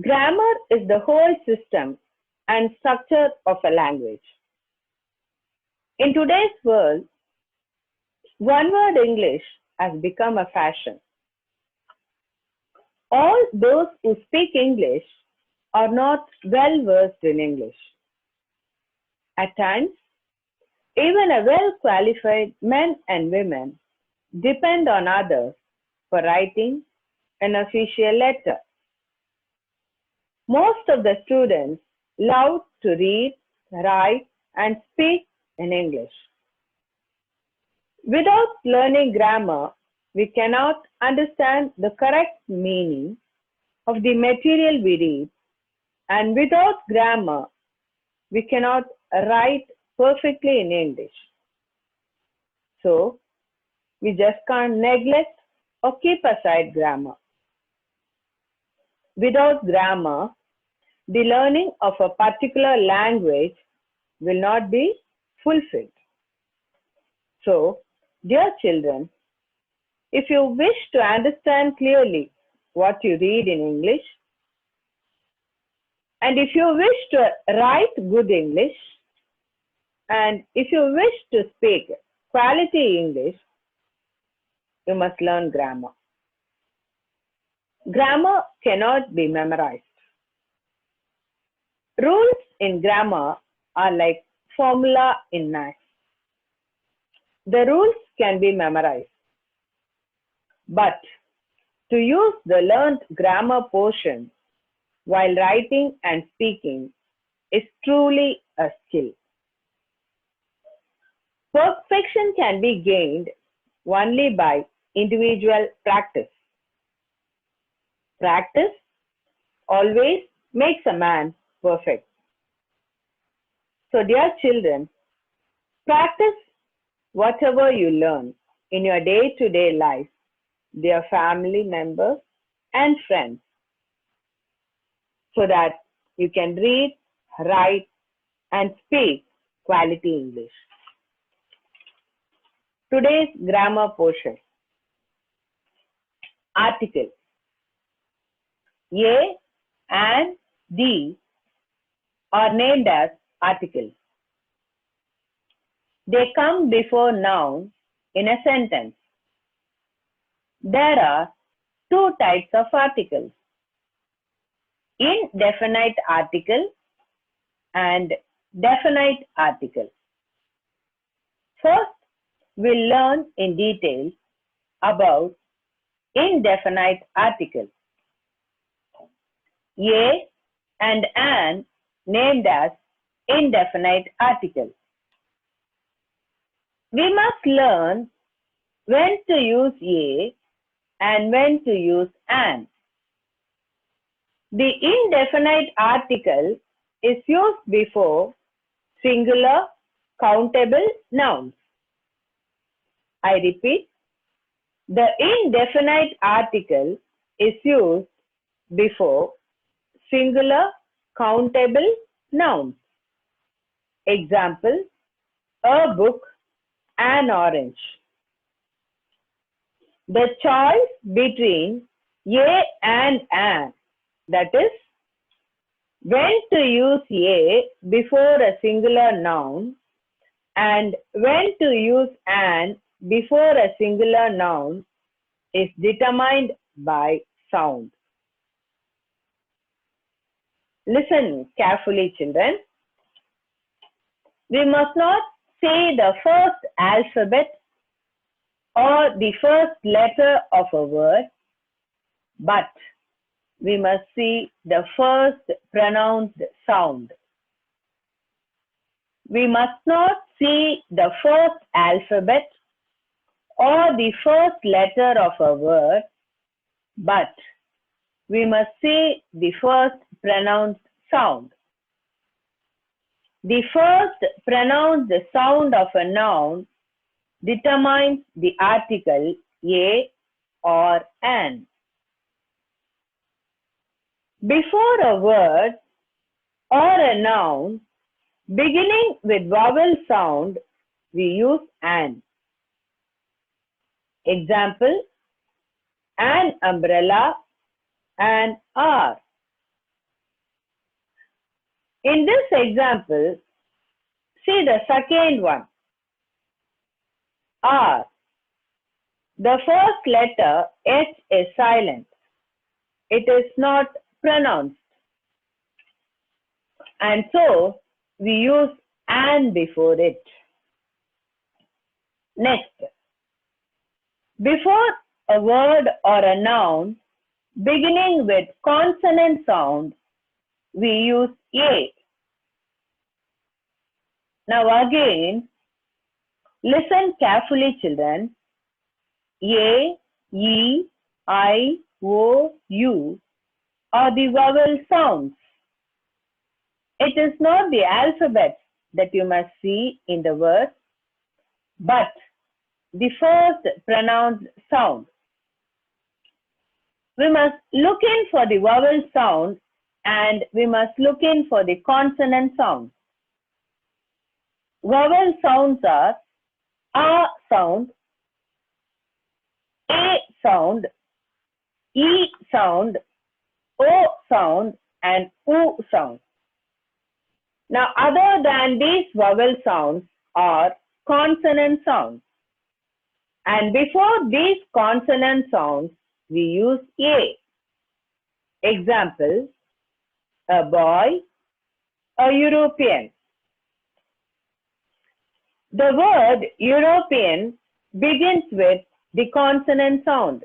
Grammar is the whole system and structure of a language. In today's world, one word English has become a fashion. All those who speak English are not well versed in English. At times, even a well qualified men and women depend on others for writing an official letter. Most of the students love to read, write, and speak in English. Without learning grammar, we cannot understand the correct meaning of the material we read, and without grammar, we cannot write perfectly in English. So, we just can't neglect or keep aside grammar. Without grammar, the learning of a particular language will not be fulfilled. So, dear children, if you wish to understand clearly what you read in English, and if you wish to write good English, and if you wish to speak quality English, you must learn grammar. Grammar cannot be memorized. Rules in grammar are like formula in math. The rules can be memorized, but to use the learned grammar portion while writing and speaking is truly a skill. Perfection can be gained only by individual practice. Practice always makes a man perfect. So, dear children, practice whatever you learn in your day-to-day life, dear family members and friends, so that you can read, write, and speak quality English. Today's grammar portion. Article. A and the are named as articles. They come before noun in a sentence. There are two types of articles: indefinite article and definite article. First, we'll learn in detail about indefinite article. A and an named as indefinite article. We must learn when to use a and when to use an. The indefinite article is used before singular countable nouns. I repeat, the indefinite article is used before singular countable nouns. Example, a book, an orange. The choice between a and an, that is, when to use a before a singular noun and when to use an before a singular noun, is determined by sound. Listen carefully, children. We must not say the first alphabet or the first letter of a word, but we must see the first pronounced sound. We must not see the first alphabet or the first letter of a word, but we must see the first pronounced sound. The first pronounced sound of a noun determines the article a or an. Before a word or a noun beginning with vowel sound, we use an. Example, an umbrella, an hour. In this example, see the second one, R. The first letter H is silent. It is not pronounced. And so, we use an before it. Next, before a word or a noun beginning with consonant sound, we use A. Now again, listen carefully, children. A, E, I, O, U are the vowel sounds. It is not the alphabet that you must see in the word, but the first pronounced sound. We must look in for the vowel sound and we must look in for the consonant sound. Vowel sounds are A sound, A sound, E sound, O sound, and U sound. Now, other than these vowel sounds are consonant sounds. And before these consonant sounds, we use A. Example, a boy, a European. The word European begins with the consonant sound.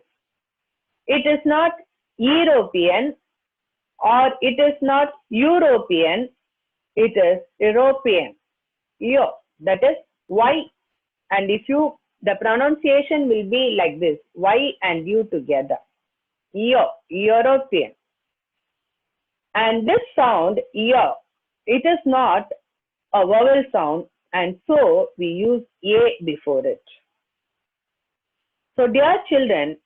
It is not European or it is not European, it is European. Yo, that is Y. And the pronunciation will be like this, Y and U together. Yo, European. And this sound, yo, it is not a vowel sound, and so we use A before it. So dear children,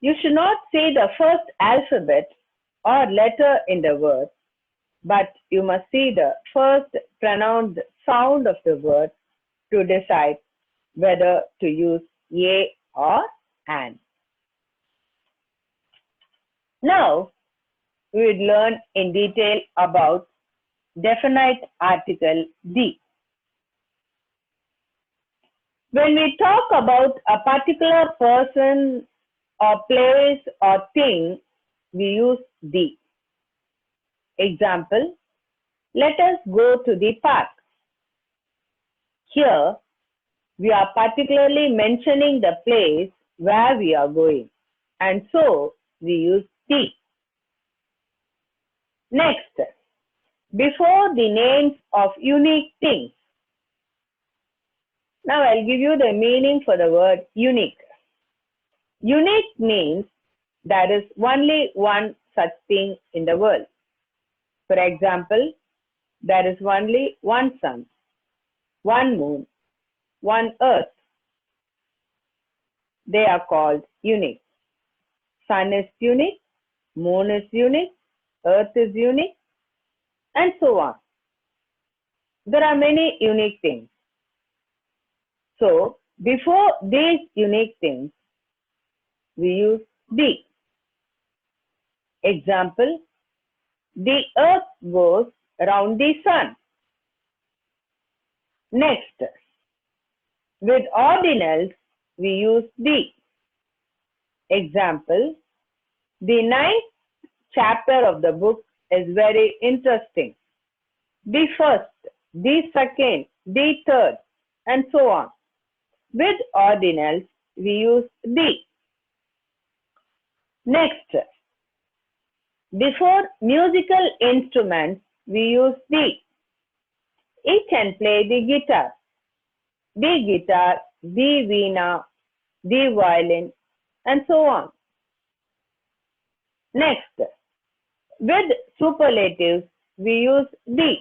you should not say the first alphabet or letter in the word, but you must see the first pronounced sound of the word to decide whether to use A or an. Now, we will learn in detail about definite article the. When we talk about a particular person or place or thing, we use the. Example, let us go to the park. Here, we are particularly mentioning the place where we are going, and so we use the. Next, before the names of unique things. Now I'll give you the meaning for the word unique. Unique means there is only one such thing in the world. For example, there is only one sun, one moon, one earth. They are called unique. Sun is unique, moon is unique, earth is unique, and so on. There are many unique things. So, before these unique things, we use the. Example, the earth goes around the sun. Next, with ordinals, we use the. Example, the 9th chapter of the book is very interesting. The first, the second, the third, and so on. With ordinals, we use the. Next, before musical instruments, we use the. It can play the guitar, the veena, the violin, and so on. Next, with superlatives, we use the.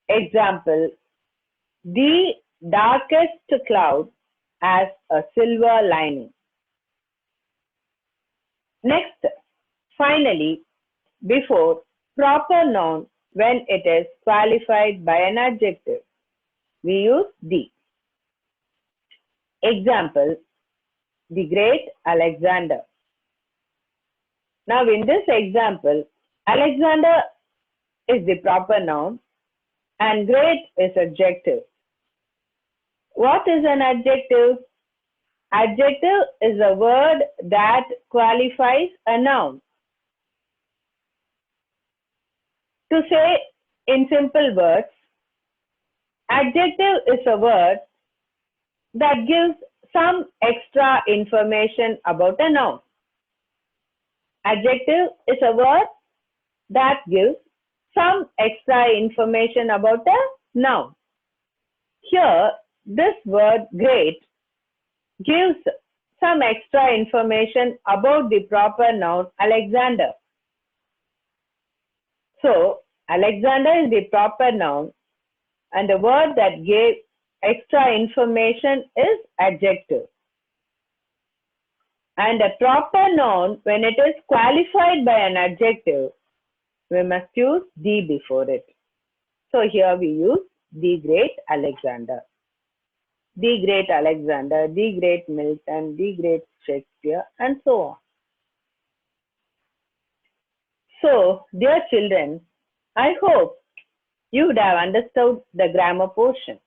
Example, the darkest cloud has a silver lining. Next, finally, before proper noun when it is qualified by an adjective, we use the. Example, the great Alexander. Now in this example, Alexander is the proper noun and great is adjective. What is an adjective? Adjective is a word that qualifies a noun. To say in simple words, adjective is a word that gives some extra information about a noun. Adjective is a word that gives some extra information about a noun. Here, this word great gives some extra information about the proper noun Alexander. So, Alexander is the proper noun and the word that gave extra information is adjective. And a proper noun, when it is qualified by an adjective, we must use the before it. So here we use the great Alexander. The great Alexander, the great Milton, the great Shakespeare, and so on. So, dear children, I hope you would have understood the grammar portion.